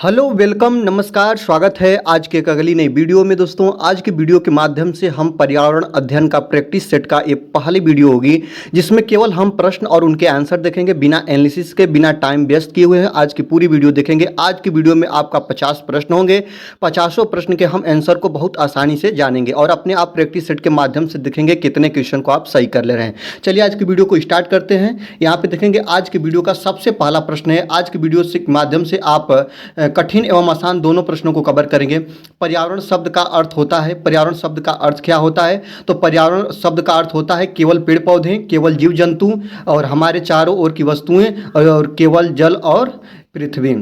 Hello welcome नमस्कार स्वागत है आज के एक अगली नई वीडियो में। दोस्तों आज की वीडियो के माध्यम से हम पर्यावरण अध्ययन का प्रैक्टिस सेट का एक पहली वीडियो होगी जिसमें केवल हम प्रश्न और उनके आंसर देखेंगे बिना एनालिसिस के, बिना टाइम वेस्ट किए हुए हैं। आज की पूरी वीडियो देखेंगे। आज की वीडियो में आपका 50 प्रश्न होंगे। 50 प्रश्न के हम आंसर को बहुत आसानी से जानेंगे और अपने आप प्रैक्टिस सेट के माध्यम से देखेंगे कितने क्वेश्चन को आप सही कर ले रहे हैं। चलिए आज की वीडियो को स्टार्ट करते हैं। यहाँ पे देखेंगे आज की वीडियो का सबसे पहला प्रश्न है। आज की वीडियो के माध्यम से आप कठिन एवं आसान दोनों प्रश्नों को कवर करेंगे। पर्यावरण शब्द का अर्थ होता है, पर्यावरण शब्द का अर्थ क्या होता है? तो पर्यावरण शब्द का अर्थ होता है केवल पेड़ पौधे, केवल जीव जंतु और हमारे चारों ओर की वस्तुएं और केवल जल और पृथ्वी,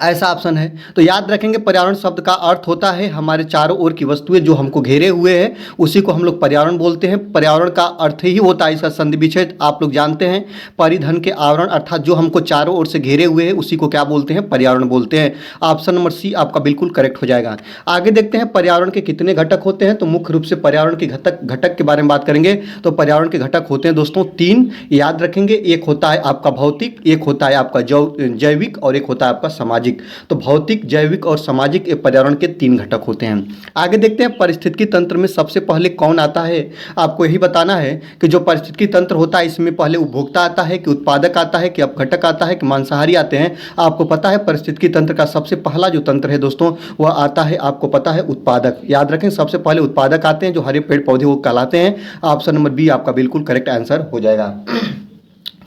ऐसा ऑप्शन है। तो याद रखेंगे पर्यावरण शब्द का अर्थ होता है हमारे चारों ओर की वस्तुएं जो हमको घेरे हुए हैं, उसी को हम लोग पर्यावरण बोलते हैं। पर्यावरण का अर्थ ही होता है, इसका संधि विच्छेद आप लोग जानते हैं, परिधन के आवरण, अर्थात जो हमको चारों ओर से घेरे हुए हैं उसी को क्या बोलते हैं? पर्यावरण बोलते हैं। ऑप्शन नंबर सी आपका बिल्कुल करेक्ट हो जाएगा। आगे देखते हैं पर्यावरण के कितने घटक होते हैं। तो मुख्य रूप से पर्यावरण के घटक के बारे में बात करेंगे। तो पर्यावरण के घटक होते हैं दोस्तों 3, याद रखेंगे। एक होता है आपका भौतिक, एक होता है आपका जैविक और एक होता है आपका सामाजिक। तो भौतिक, जैविक और सामाजिक ये पर्यावरण के 3 घटक होते हैं। आगे देखते हैं पारिस्थितिकी तंत्र में सबसे पहले कौन आता है। आपको यही बताना है कि जो पारिस्थितिकी तंत्र होता है इसमें पहले उपभोक्ता आता है कि उत्पादक आता है कि अपघटक आता है कि मांसाहारी आते हैं। आपको पता है पारिस्थितिकी तंत्र का सबसे पहला जो तंत्र है दोस्तों वह आता है, आपको पता है, उत्पादक। याद रखें सबसे पहले उत्पादक आते हैं जो हरे पेड़ पौधे वो कहलाते हैं। ऑप्शन नंबर बी आपका बिल्कुल करेक्ट आंसर हो जाएगा।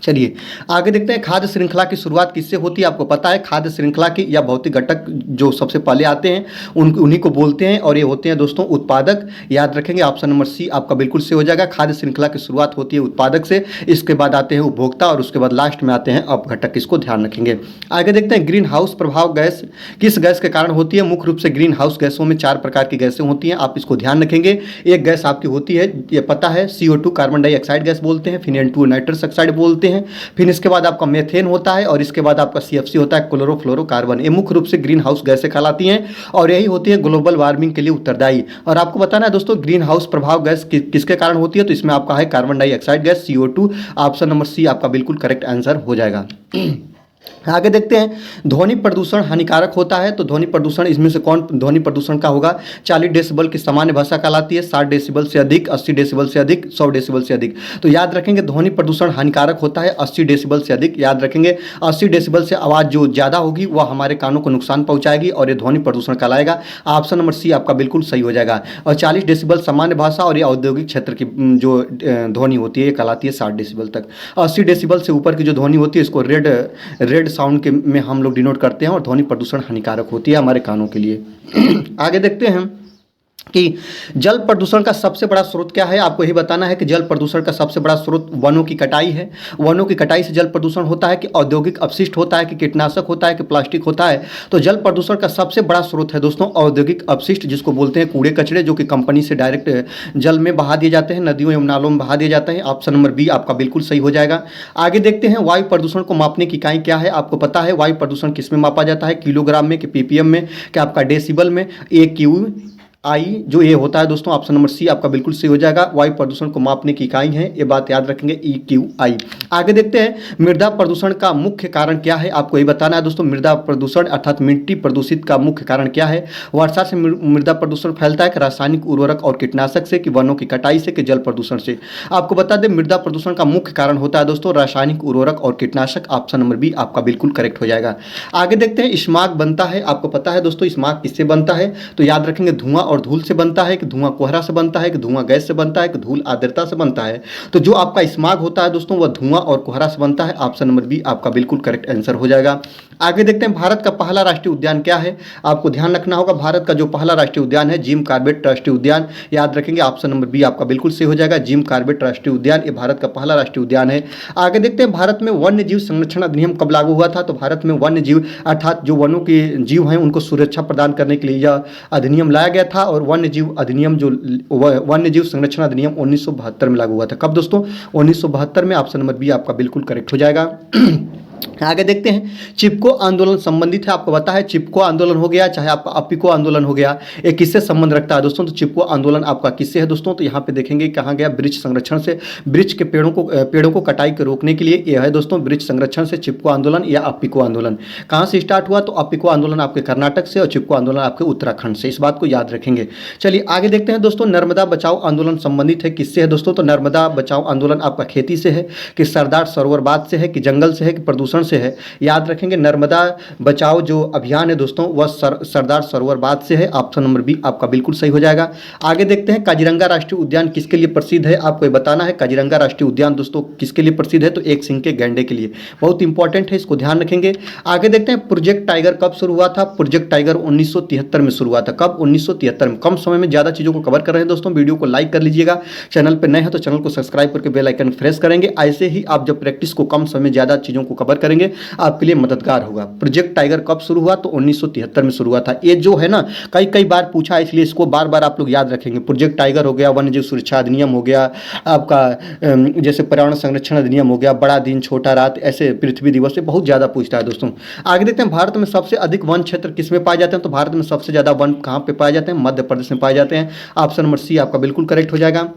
चलिए आगे देखते हैं खाद्य श्रृंखला की शुरुआत किससे होती है। आपको पता है खाद्य श्रृंखला की या भौतिक घटक जो सबसे पहले आते हैं उन्हीं को बोलते हैं और ये होते हैं दोस्तों उत्पादक। याद रखेंगे ऑप्शन नंबर सी आपका बिल्कुल से हो जाएगा। खाद्य श्रृंखला की शुरुआत होती है उत्पादक से, इसके बाद आते हैं उपभोक्ता और उसके बाद लास्ट में आते हैं अपघटक। इसको ध्यान रखेंगे। आगे देखते हैं ग्रीन हाउस प्रभाव गैस किस गैस के कारण होती है। मुख्य रूप से ग्रीन हाउस गैसों में 4 प्रकार की गैसें होती हैं, आप इसको ध्यान रखेंगे। एक गैस आपकी होती है, ये पता है, CO2 कार्बन डाइऑक्साइड गैस बोलते हैं, फिर N2 नाइट्रस ऑक्साइड बोलते हैं, फिर इसके बाद आपका मेथेन होता है और इसके बाद आपका CFC होता है, क्लोरोफ्लोरोकार्बन। ये मुख्य रूप से ग्रीन हाउस गैसें कहलाती हैं और यही होती है ग्लोबल वार्मिंग के लिए उत्तरदायी। और आपको बताना है दोस्तों ग्रीन हाउस प्रभाव गैस किसके कारण होती है। तो इसमें आपका है carbon dioxide gas CO2। Option number C आपका बिल्कुल करेक्ट आंसर हो जाएगा। आगे देखते हैं ध्वनि प्रदूषण हानिकारक होता है। तो ध्वनि प्रदूषण इसमें से कौन ध्वनि प्रदूषण का होगा। 40 डेसिबल की सामान्य भाषा कहलाती है, 60 डेसिबल से अधिक, 80 डेसिबल से अधिक, 100 डेसिबल से अधिक। तो याद रखेंगे ध्वनि प्रदूषण हानिकारक होता है 80 डेसिबल से अधिक। याद रखेंगे 80 डेसिबल से आवाज़ जो ज़्यादा होगी वह हमारे कानों को नुकसान पहुंचाएगी और ये ध्वनि प्रदूषण कहलाएगा। ऑप्शन नंबर सी आपका बिल्कुल सही हो जाएगा। और 40 डेसिबल सामान्य भाषा और ये औद्योगिक क्षेत्र की जो ध्वनि होती है ये कहलाती है 60 डेसिबल तक। 80 डेसिबल से ऊपर की जो ध्वनि होती है इसको रेड साउंड के में हम लोग डिनोट करते हैं और ध्वनि प्रदूषण हानिकारक होती है हमारे कानों के लिए। आगे देखते हैं कि जल प्रदूषण का सबसे बड़ा स्रोत क्या है। आपको यही बताना है कि जल प्रदूषण का सबसे बड़ा स्रोत वनों की कटाई है। वनों की कटाई से जल प्रदूषण होता है कि औद्योगिक अपशिष्ट होता है कि कीटनाशक होता है कि प्लास्टिक होता है। तो जल प्रदूषण का सबसे बड़ा स्रोत है दोस्तों औद्योगिक अपशिष्ट, जिसको बोलते हैं कूड़े कचरे, जो कि कंपनी से डायरेक्ट जल में बहा दिए जाते हैं, नदियों एवं नालों में बहा दिए जाते हैं। ऑप्शन नंबर बी आपका बिल्कुल सही हो जाएगा। आगे देखते हैं वायु प्रदूषण को मापने की इकाई क्या है। आपको पता है वायु प्रदूषण किस में मापा जाता है, किलोग्राम में कि PPM में कि आपका डेसिबल में। AQI जो ये होता है दोस्तों ऑप्शन नंबर सी आपका बिल्कुल सही हो जाएगा। वायु प्रदूषण को मापने की इकाई है, ये बात याद रखेंगे EQI। आगे देखते हैं मृदा प्रदूषण का मुख्य कारण क्या है। आपको ये बताना है दोस्तों मृदा प्रदूषण अर्थात मिट्टी प्रदूषित का मुख्य कारण क्या है। वर्षा से मृदा प्रदूषण फैलता है कि रासायनिक उर्वरक और कीटनाशक से कि वनों की कटाई से कि जल प्रदूषण से। आपको बता दें मृदा प्रदूषण का मुख्य कारण होता है दोस्तों रासायनिक उर्वरक और कीटनाशक। ऑप्शन नंबर बी आपका बिल्कुल करेक्ट हो जाएगा। आगे देखते हैं स्माग बनता है। आपको पता है दोस्तों स्माग किससे बनता है। तो याद रखेंगे धुआं और धूल से बनता है कि धुआं कोहरा से बनता है कि धुआं गैस से बनता है कि धूल आर्द्रता से बनता है। तो जो आपका स्माग होता है दोस्तों वह धुआं और कोहरा से बनता है। ऑप्शन नंबर बी आपका बिल्कुल करेक्ट आंसर हो जाएगा। आगे देखते हैं भारत का पहला राष्ट्रीय उद्यान क्या है। आपको ध्यान रखना होगा भारत का जो पहला राष्ट्रीय उद्यान है जिम कॉर्बेट राष्ट्रीय उद्यान। याद रखेंगे ऑप्शन नंबर बी आपका बिल्कुल सही हो जाएगा। जिम कॉर्बेट राष्ट्रीय उद्यान ये भारत का पहला राष्ट्रीय उद्यान है। आगे देखते हैं भारत में वन्य जीव संरक्षण अधिनियम कब लागू हुआ था। तो भारत में वन्य जीव अर्थात जो वनों के जीव हैं उनको सुरक्षा प्रदान करने के लिए यह अधिनियम लाया गया था और वन्य जीव अधिनियम जो वन्य जीव संरक्षण अधिनियम 1972 में लागू हुआ था। कब दोस्तों 1972 में। ऑप्शन नंबर बी आपका बिल्कुल करेक्ट हो जाएगा। आगे देखते हैं, चिपको आंदोलन संबंधित है, आपको पता है चिपको आंदोलन हो गया चाहे आपका अपिको आंदोलन हो गया, ये किससे संबंध रखता है दोस्तों? तो चिपको आंदोलन आपका किससे है दोस्तों? तो यहाँ पे देखेंगे कहाँ गया, वृक्ष संरक्षण से, वृक्ष के पेड़ों को कटाई के रोकने के लिए यह है दोस्तों वृक्ष संरक्षण से चिपको आंदोलन या अपिको आंदोलन। कहाँ से स्टार्ट हुआ? तो अपिको आंदोलन आपके कर्नाटक से और चिपको आंदोलन आपके उत्तराखंड से, इस बात को याद रखेंगे। चलिए आगे देखते हैं दोस्तों, नर्मदा बचाओ आंदोलन संबंधित है किससे है दोस्तों? तो नर्मदा बचाओ आंदोलन आपका खेती से है कि सरदार सरोवर बांध से है कि जंगल से है कि प्रदूषण से है? याद रखेंगे नर्मदा बचाओ जो अभियान है दोस्तों वह सरदार सरोवर बांध से है। ऑप्शन नंबर बी आपका बिल्कुल सही हो जाएगा। आगे देखते हैं, काजीरंगा राष्ट्रीय उद्यान किसके लिए प्रसिद्ध है? आपको ये बताना है काजीरंगा राष्ट्रीय उद्यान दोस्तों किसके लिए प्रसिद्ध है? तो एक सिंह के गैंडे के लिए, बहुत इंपॉर्टेंट है, इसको ध्यान रखेंगे। आगे देखते हैं, प्रोजेक्ट टाइगर कब शुरू हुआ था? प्रोजेक्ट टाइगर 1973 में शुरू हुआ था। कब? 1973 में। कम समय में ज्यादा चीजों को कवर कर रहे हैं दोस्तों, वीडियो को लाइक कर लीजिएगा, चैनल पर नए हैं तो चैनल को सब्सक्राइब करके बेल आइकन प्रेस करेंगे। ऐसे ही आप जब प्रैक्टिस को कम समय में ज्यादा चीजों को कवर करेंगे आपके लिए मददगार होगा। प्रोजेक्ट टाइगर कब शुरू हुआ? तो 1973 में शुरू हुआ था। ये जो है ना कई बार पूछा है, इसलिए इसको बार बार आप लोग याद रखेंगे। प्रोजेक्ट टाइगर हो गया, वन्य जीव सुरक्षा अधिनियम हो गया आपका, जैसे पर्यावरण संरक्षण अधिनियम हो गया, बड़ा दिन छोटा रात, ऐसे पृथ्वी दिवस से बहुत ज्यादा पूछता है दोस्तों। आगे देखते हैं, भारत में सबसे अधिक वन क्षेत्र किसमें पाए जाते हैं? तो भारत में सबसे ज्यादा वन कहाँ पे पाए जाते हैं? मध्य प्रदेश में पाए जाते हैं। ऑप्शन नंबर सी आपका बिल्कुल करेक्ट हो जाएगा।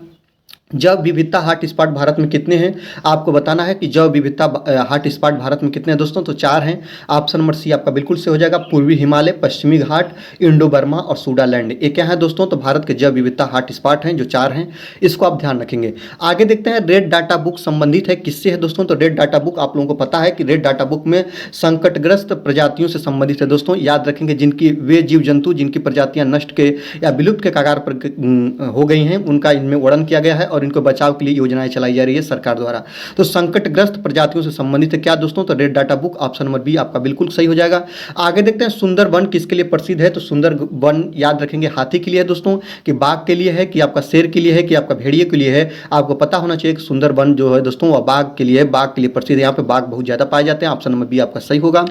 जैव विविधता हॉट स्पॉट भारत में कितने हैं? आपको बताना है कि जैव विविधता हॉट स्पॉट भारत में कितने हैं दोस्तों? तो 4 हैं। ऑप्शन नंबर सी आपका बिल्कुल से हो जाएगा। पूर्वी हिमालय, पश्चिमी घाट, इंडो बर्मा और सूडालैंड, ये क्या है दोस्तों? तो भारत के जैव विविधता हॉट स्पॉट हैं जो 4 हैं, इसको आप ध्यान रखेंगे। आगे देखते हैं, रेड डाटा बुक संबंधित है किससे है दोस्तों? तो रेड डाटा बुक आप लोगों को पता है कि रेड डाटा बुक में संकटग्रस्त प्रजातियों से संबंधित है दोस्तों। याद रखेंगे जिनकी वे जीव जंतु जिनकी प्रजातियां नष्ट के या विलुप्त के कगार पर हो गई हैं, उनका इनमें वर्णन किया गया है और इनको बचाव के लिए योजनाएं चलाई जा रही है सरकार द्वारा। तो संकटग्रस्त प्रजातियों से संबंधित है क्या दोस्तों? तो red data book, option number B आपका बिल्कुल सही हो जाएगा। आगे देखते हैं, सुंदर वन किसके लिए प्रसिद्ध है? तो सुंदर वन याद रखेंगे हाथी के लिए है दोस्तों, कि बाघ के लिए है, कि आपका शेर के लिए है, कि आपका भेड़िए के लिए है? आपको पता होना चाहिए कि सुंदर वन जो है दोस्तों वह बाघ के लिए है, बाघ के लिए प्रसिद्ध है। यहाँ पे बाघ बहुत ज्यादा पाए जाते हैं। ऑप्शन नंबर बी आपका सही होगा।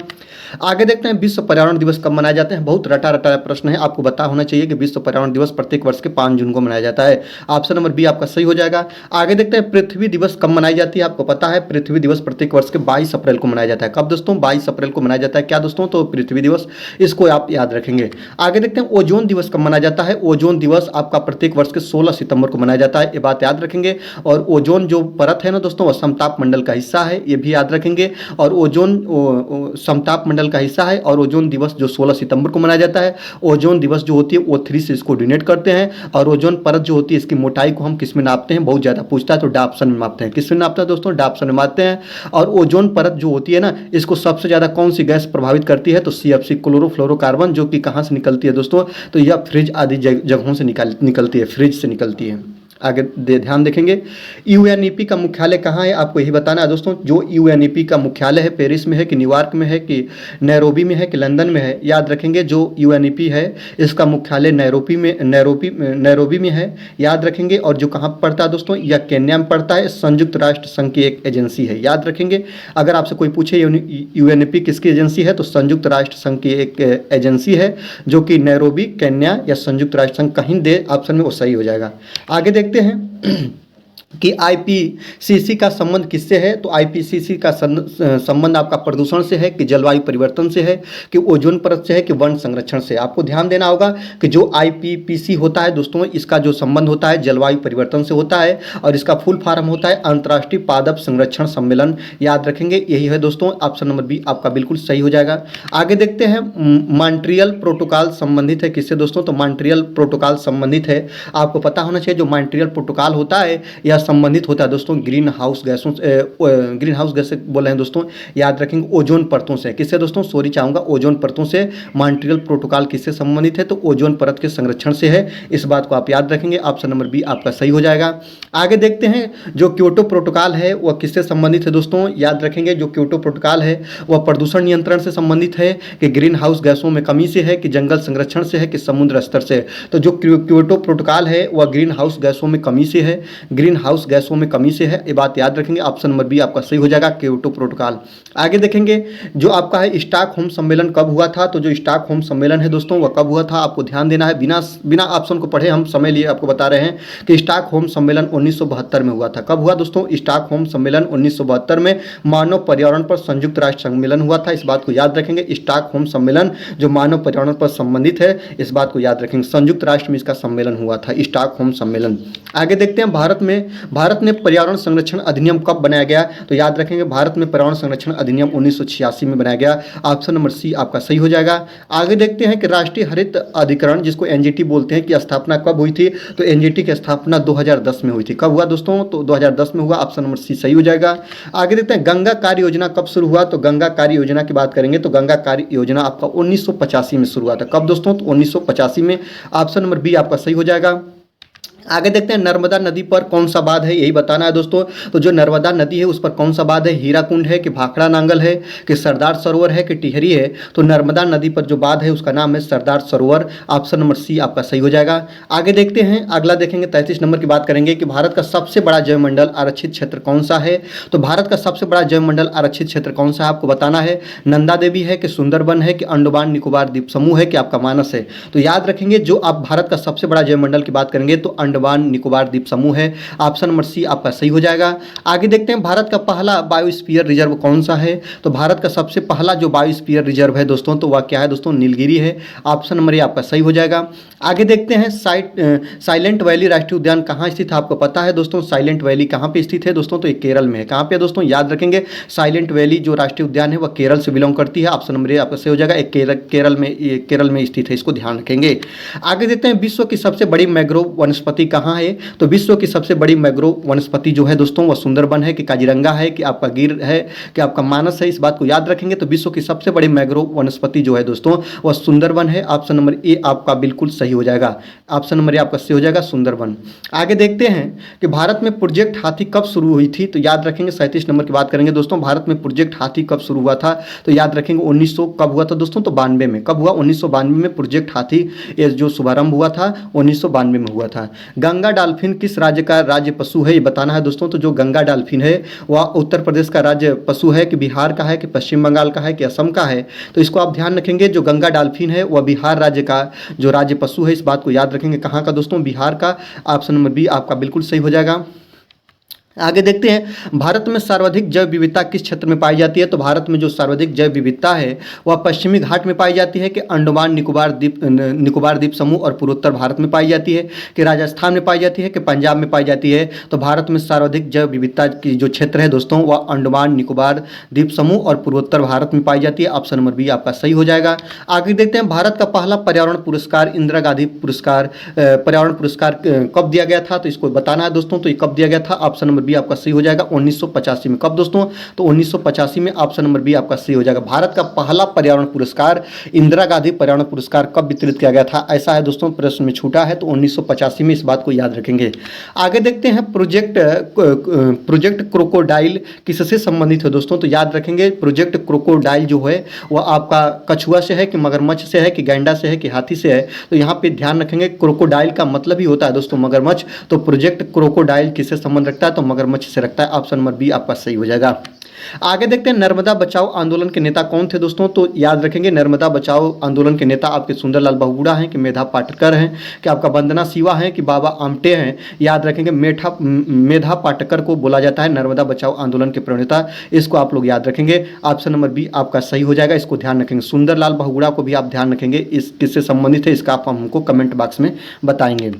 आगे देखते हैं, विश्व पर्यावरण दिवस कब मनाया जाते हैं? बहुत रटा रटा प्रश्न है, आपको पता होना चाहिए कि विश्व पर्यावरण दिवस प्रत्येक वर्ष के 5 जून को मनाया जाता है। ऑप्शन नंबर बी आपका सही हो जाएगा। आगे देखते हैं, पृथ्वी दिवस कब मनाई जाती है? आपको पता है पृथ्वी दिवस प्रत्येक वर्ष के 22 अप्रैल को मनाया जाता है। कब दोस्तों? 22 अप्रैल को मनाया जाता है। क्या दोस्तों? तो पृथ्वी दिवस, इसको आप याद रखेंगे। आगे देखते हैं, ओजोन दिवस कब मनाया जाता है? ओजोन दिवस आपका प्रत्येक वर्ष के 16 सितंबर को मनाया जाता है, ये बात याद रखेंगे। और ओजोन जो परत है ना दोस्तों वह समताप मंडल का हिस्सा है, ये भी याद रखेंगे। और ओजोन समताप मंडल का हिस्सा है और ओजोन दिवस जो 16 सितंबर को मनाया जाता है, ओजोन दिवस जो होती है O3 से इसको डोनेट करते हैं। और ओजोन परत जो होती है इसकी मोटाई को हम किस में नापते हैं? बहुत ज्यादा पूछता है, तो डाप्सन में मापते हैं। किस में नापते हैं दोस्तों? डाप्सन में मापते हैं। और ओजोन परत जो होती है ना, इसको सबसे ज्यादा कौन सी गैस प्रभावित करती है? तो CFC क्लोरोफ्लोरोकार्बन, जो कि कहां से निकलती है दोस्तों? तो यह फ्रिज आदि जगहों से निकलती है, फ्रिज से निकलती है। आगे ध्यान देखेंगे, UNEP का मुख्यालय कहाँ है? आपको यही बताना है दोस्तों। जो UNEP का मुख्यालय है पेरिस में है कि न्यूयॉर्क में है कि नैरोबी में है कि लंदन में है? याद रखेंगे जो UNEP है इसका मुख्यालय नैरोबी में है, याद रखेंगे। और जो कहाँ पड़ता है दोस्तों? यह केन्या में पड़ता है। संयुक्त राष्ट्र संघ की एक एजेंसी है, याद रखेंगे। अगर आपसे कोई पूछे UNEP किसकी एजेंसी है, तो संयुक्त राष्ट्र संघ की एक एजेंसी है जो कि नैरोबी, केन्या या संयुक्त राष्ट्र संघ कहीं दे ऑप्शन में वो सही हो जाएगा। आगे देखते हैं कि IPCC का संबंध किससे है? तो IPCC का संबंध आपका प्रदूषण से है कि जलवायु परिवर्तन से है कि ओजोन परत से है कि वन संरक्षण से? आपको ध्यान देना होगा कि जो IPCC होता है दोस्तों इसका जो संबंध होता है जलवायु परिवर्तन से होता है और इसका फुल फॉर्म होता है अंतर्राष्ट्रीय पादप संरक्षण सम्मेलन, याद रखेंगे। यही है दोस्तों, ऑप्शन नंबर बी आपका बिल्कुल सही हो जाएगा। आगे देखते हैं, मॉन्ट्रियल प्रोटोकॉल संबंधित है किससे दोस्तों? तो मॉन्ट्रियल प्रोटोकॉल संबंधित है, आपको पता होना चाहिए जो मॉन्ट्रियल प्रोटोकॉल होता है यह संबंधित होता है दोस्तों ग्रीन हाउस गैस से बोल रहे हैं दोस्तों, याद रखेंगे ओजोन परतों से। किससे दोस्तों? सॉरी चाहूंगा, ओजोन परतों से। मॉन्ट्रियल प्रोटोकॉल किससे संबंधित है? तो ओजोन परत के संरक्षण से है, इस बात को आप याद रखेंगे। ऑप्शन नंबर बी आपका सही हो जाएगा। आगे देखते हैं, जो क्योटो प्रोटोकॉल है वह किससे संबंधित है दोस्तों? याद रखेंगे जो क्योटो प्रोटोकॉल है वह प्रदूषण नियंत्रण से संबंधित है कि ग्रीन हाउस गैसों में कमी से है कि जंगल संरक्षण से है कि समुद्र स्तर से? तो जो क्योटो प्रोटोकॉल है वह ग्रीन हाउस गैसों में कमी से है, ग्रीन हाउस गैसों में कमी से है, ये बात याद रखेंगे। ऑप्शन नंबर बी आपका सही हो जाएगा, क्योटो प्रोटोकॉल। आगे देखेंगे जो आपका है स्टॉकहोम सम्मेलन कब हुआ था, तो जो स्टॉकहोम सम्मेलन है दोस्तों वह कब हुआ था, आपको ध्यान देना है। बिना ऑप्शन को पढ़े हम समय लिए आपको बता रहे हैं कि स्टॉकहोम सम्मेलन 1972 में हुआ था। कब हुआ दोस्तों? स्टॉकहोम सम्मेलन 1972 में मानव पर्यावरण पर संयुक्त राष्ट्र सम्मेलन हुआ था, इस बात को याद रखेंगे। स्टॉकहोम सम्मेलन जो मानव पर्यावरण पर संबंधित है, इस बात को याद रखेंगे। संयुक्त राष्ट्र में इसका सम्मेलन हुआ था, स्टॉकहोम सम्मेलन। आगे देखते हैं भारत में पर्यावरण संरक्षण अधिनियम कब बनाया गया, तो याद रखेंगे भारत में पर्यावरण संरक्षण अधिनियम 1986 में बनाया गया। ऑप्शन नंबर सी आपका सही हो जाएगा। आगे देखते हैं कि राष्ट्रीय हरित अधिकरण जिसको एनजीटी बोलते हैं की स्थापना कब हुई थी, तो एनजीटी की स्थापना 2010 में हुई थी। कब हुआ दोस्तों? तो 2010 में हुआ। ऑप्शन नंबर सी सही हो जाएगा। आगे देखते हैं गंगा कार्य योजना कब शुरू हुआ, तो गंगा कार्य योजना की बात करेंगे तो गंगा कार्य योजना आपका 1985 में शुरू हुआ था। कब दोस्तों? तो 1985 में। ऑप्शन नंबर बी आपका सही हो जाएगा। आगे देखते हैं नर्मदा नदी पर कौन सा बांध है, यही बताना है दोस्तों। तो जो नर्मदा नदी है उस पर कौन सा बांध है, हीराकुंड है कि भाखड़ा नांगल है कि सरदार सरोवर है कि टिहरी है, तो नर्मदा नदी पर जो बांध है उसका नाम है Sardar Sarovar. Option number C आपका सही हो जाएगा। आगे देखते हैं, अगला देखेंगे 33 नंबर की बात करेंगे कि भारत का सबसे बड़ा जैवमंडल आरक्षित क्षेत्र कौन सा है, तो भारत का सबसे बड़ा जैवमंडल आरक्षित क्षेत्र कौन सा है आपको बताना है। नंदा देवी है कि सुंदरबन है कि अंडमान निकोबार द्वीप समूह है कि आपका मानस है, तो याद रखेंगे जो आप भारत का सबसे बड़ा जैवमंडल की बात करेंगे तो अंडमान निकोबार द्वीप समूह है। ऑप्शन नंबर सी आपका सही हो जाएगा। आगे देखते हैं भारत का पहला बायोस्फीयर रिजर्व कौन सा है, तो भारत का सबसे पहला जो बायोस्फीयर रिजर्व है दोस्तों तो वह क्या है दोस्तों, नीलगिरी है। ऑप्शन नंबर ए आपका सही हो जाएगा। आगे देखते हैं साइलेंट वैली राष्ट्रीय उद्यान कहाँ स्थित है आपको पता है दोस्तों, साइलेंट वैली कहाँ पे स्थित है दोस्तों, तो ये केरल में है। कहाँ पे दोस्तों, याद रखेंगे साइलेंट वैली जो राष्ट्रीय उद्यान है वह केरल से बिलोंग करती है। ऑप्शन नंबर ए आपका सही हो जाएगा, एक केरल में स्थित है, इसको ध्यान रखेंगे। आगे देखते हैं विश्व की सबसे बड़ी मैंग्रोव वनस्पति कहाँ है, तो विश्व की सबसे बड़ी मैंग्रोव वनस्पति जो है दोस्तों वह सुंदरबन है कि काजीरंगा है कि आपका गिर है कि आपका मानस है, इस बात को याद रखेंगे। तो विश्व की सबसे बड़ी मैंग्रोव वनस्पति जो है दोस्तों वह सुंदरबन है। ऑप्शन नंबर ए आपका बिल्कुल सही हो जाएगा। ऑप्शन नंबर ए आपका सही हो जाएगा, सुंदरबन। आगे देखते हैं कि भारत में प्रोजेक्ट हाथी कब शुरू हुई थी, तो याद रखेंगे 37 नंबर की बात करेंगे दोस्तों। भारत में प्रोजेक्ट हाथी कब शुरू हुआ था, तो याद रखेंगे 1900 कब हुआ था दोस्तों, तो 92 में। कब हुआ? 1992 में प्रोजेक्ट हाथी जो शुभारंभ हुआ था 1992 में हुआ था। गंगा डॉल्फिन किस राज्य का राज्य पशु है, ये बताना है दोस्तों। तो जो गंगा डॉल्फिन है वह उत्तर प्रदेश का राज्य पशु है कि बिहार का है कि पश्चिम बंगाल का है कि असम का है, तो इसको आप ध्यान रखेंगे। जो गंगा डॉल्फिन है वह बिहार राज्य का जो राज्य पशु है, इस बात को याद रखेंगे। कहाँ का दोस्तों? बिहार का। ऑप्शन नंबर बी आपका बिल्कुल सही हो जाएगा। आगे देखते हैं भारत में सर्वाधिक जैव विविधता किस क्षेत्र में पाई जाती है, तो भारत में जो सर्वाधिक जैव विविधता है वह पश्चिमी घाट में पाई जाती है कि अंडमान निकोबार द्वीप समूह और पूर्वोत्तर भारत में पाई जाती है कि राजस्थान में पाई जाती है कि पंजाब में पाई जाती है, तो भारत में सर्वाधिक जैव विविधता की जो क्षेत्र है दोस्तों वह अंडमान निकोबार द्वीप समूह और पूर्वोत्तर भारत में पाई जाती है। ऑप्शन नंबर बी आपका सही हो जाएगा। आगे देखते हैं भारत का पहला पर्यावरण पुरस्कार इंदिरा गांधी पुरस्कार पर्यावरण पुरस्कार कब दिया गया था, तो इसको बताना है दोस्तों। तो ये कब दिया गया था? ऑप्शन नंबर बी आपका सही हो जाएगा, 1985 में। कब दोस्तों? तो 1985 में। ऑप्शन नंबर बी आपका सही हो जाएगा। भारत का पहला पर्यावरण पुरस्कार इंदिरा गांधी पर्यावरण पुरस्कार कब वितरित किया गया था, ऐसा है दोस्तों, प्रश्न में छूटा है, तो 1985 में, इस बात को याद रखेंगे। आगे देखते हैं प्रोजेक्ट क्रोकोडाइल किससे संबंधित है दोस्तों, तो याद रखेंगे प्रोजेक्ट क्रोकोडाइल जो है वह आपका कछुआ से है कि मगरमच्छ से है कि गैंडा से है कि हाथी से है, तो यहाँ पे ध्यान रखेंगे क्रोकोडाइल का मतलब ही होता है दोस्तों मगरमच्छ, तो प्रोजेक्ट क्रोकोडाइल किससे संबंध रखता है, तो मगरमच्छ से रखता है। ऑप्शन नंबर बी आपका सही हो जाएगा। आगे देखते हैं नर्मदा बचाओ आंदोलन के नेता कौन थे दोस्तों, तो याद रखेंगे नर्मदा बचाओ आंदोलन के नेता आपके सुंदरलाल बहुगुणा हैं कि मेधा पाटकर हैं कि आपका वंदना शिवा हैं कि बाबा आमटे हैं। याद रखेंगे मेधा पाटकर को बोला जाता है नर्मदा बचाओ आंदोलन के प्रणेता, इसको आप लोग याद रखेंगे। ऑप्शन नंबर बी आपका सही हो जाएगा, इसको ध्यान रखेंगे। सुंदरलाल बहुगुणा को भी आप ध्यान रखेंगे, इस किससे संबंधित है इसका आप हमको कमेंट बॉक्स में बताएंगे।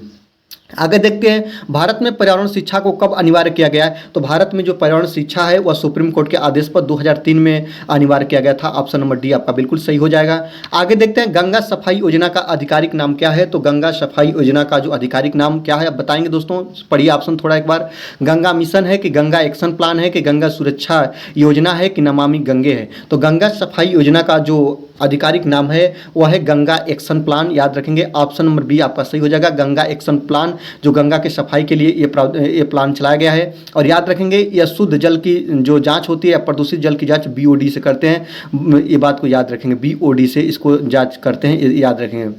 आगे देखते हैं भारत में पर्यावरण शिक्षा को कब अनिवार्य किया गया है, तो भारत में जो पर्यावरण शिक्षा है वह सुप्रीम कोर्ट के आदेश पर 2003 में अनिवार्य किया गया था। ऑप्शन नंबर डी आपका बिल्कुल सही हो जाएगा। आगे देखते हैं गंगा सफाई योजना का आधिकारिक नाम क्या है, तो गंगा सफाई योजना का जो आधिकारिक नाम क्या है आप बताएंगे दोस्तों, पढ़िए ऑप्शन थोड़ा एक बार। गंगा मिशन है कि गंगा एक्शन प्लान है कि गंगा सुरक्षा योजना है कि नमामि गंगे है, तो गंगा सफाई योजना का जो आधिकारिक नाम है वह है गंगा एक्शन प्लान, याद रखेंगे। ऑप्शन नंबर बी आपका सही हो जाएगा, गंगा एक्शन प्लान जो गंगा की सफाई के लिए ये प्लान चलाया गया है। और याद रखेंगे यह शुद्ध जल की जो जांच होती है, प्रदूषित जल की जांच बीओडी से करते हैं, ये बात को याद रखेंगे, बीओडी से इसको जांच करते हैं, याद रखेंगे।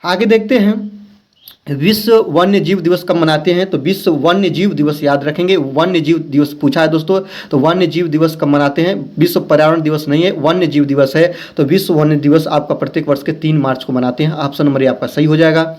आगे देखते हैं विश्व वन्य जीव दिवस कब मनाते हैं? तो विश्व वन्य जीव दिवस याद रखेंगे, वन्य जीव दिवस पूछा है दोस्तों, तो वन्य जीव दिवस कब मनाते हैं? विश्व पर्यावरण दिवस नहीं है, वन्य जीव दिवस है। तो विश्व वन्य दिवस आपका प्रत्येक वर्ष के 3 मार्च को मनाते हैं। ऑप्शन नंबर ये आपका सही हो जाएगा।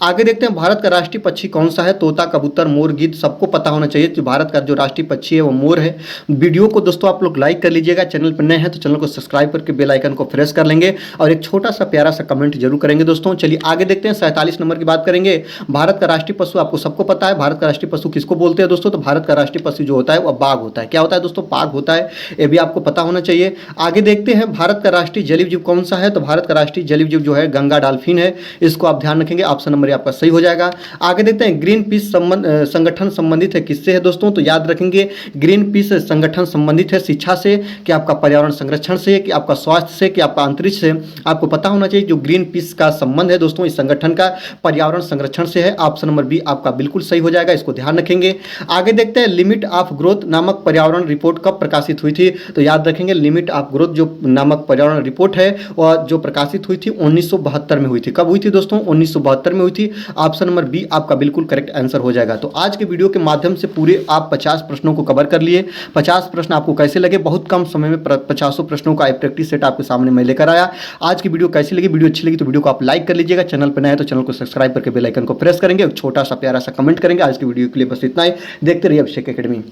आगे देखते हैं, भारत का राष्ट्रीय पक्षी कौन सा है? तोता, कबूतर, मोर, गिद्ध। सबको पता होना चाहिए कि भारत का जो राष्ट्रीय पक्षी है वो मोर है। वीडियो को दोस्तों आप लोग लाइक कर लीजिएगा, चैनल पर नए हैं तो चैनल को सब्सक्राइब करके बेल आइकन को प्रेस कर लेंगे और एक छोटा सा प्यारा सा कमेंट जरूर करेंगे दोस्तों। चलिए आगे देखते हैं, 47 नंबर की बात करेंगे। भारत का राष्ट्रीय पशु आपको सबको पता है, भारत का राष्ट्रीय पशु किसको बोलते हैं दोस्तों? तो भारत का राष्ट्रीय पशु जो होता है वह बाघ होता है। क्या होता है दोस्तों? बाघ होता है, ये भी आपको पता होना चाहिए। आगे देखते हैं, भारत का राष्ट्रीय जलीय जीव कौन सा है? तो भारत का राष्ट्रीय जलीय जीव जो है गंगा डॉल्फिन है। इसको आप ध्यान रखेंगे, ऑप्शन नंबर आपका सही हो जाएगा। आगे देखते हैं, ग्रीन पीस संगठन संबंधित है किससे है दोस्तों? तो याद रखेंगे, ग्रीन पीस संगठन संबंधित है शिक्षा से, कि आपका पर्यावरण संरक्षण से, कि आपका स्वास्थ्य से, कि आपका अंतरिक्ष से। आपको पता होना चाहिए जो ग्रीन पीस का संबंध है दोस्तों इस संगठन का पर्यावरण संरक्षण से है। ऑप्शन नंबर बी आपका बिल्कुल सही हो जाएगा, इसको ध्यान रखेंगे। आगे देखते हैं, लिमिट ऑफ ग्रोथ नामक पर्यावरण रिपोर्ट कब प्रकाशित हुई थी? तो याद रखेंगे, लिमिट ऑफ ग्रोथ जो नामक पर्यावरण रिपोर्ट है वह जो प्रकाशित हुई थी 1972 में हुई थी। कब हुई थी दोस्तों? 1972 में हुई थी। ऑप्शन नंबर बी आपका बिल्कुल करेक्ट आंसर हो जाएगा। तो आज के वीडियो के माध्यम से पूरे आप 50 प्रश्नों को कवर कर लिए। 50 प्रश्न आपको कैसे लगे? बहुत कम समय में 50 प्रश्नों का एक प्रैक्टिस सेट आपके सामने मैं लेकर आया। आज की वीडियो कैसी लगी? वीडियो अच्छी लगी तो वीडियो को आप लाइक कर लीजिएगा, चैनल पर नए हैं तो चैनल को सब्सक्राइब करके बेल आइकन को प्रेस करेंगे, एक छोटा सा प्यारा सा कमेंट करेंगे। आज की वीडियो के लिए बस इतना ही। देखते रहिए अभिषेक एकेडमी।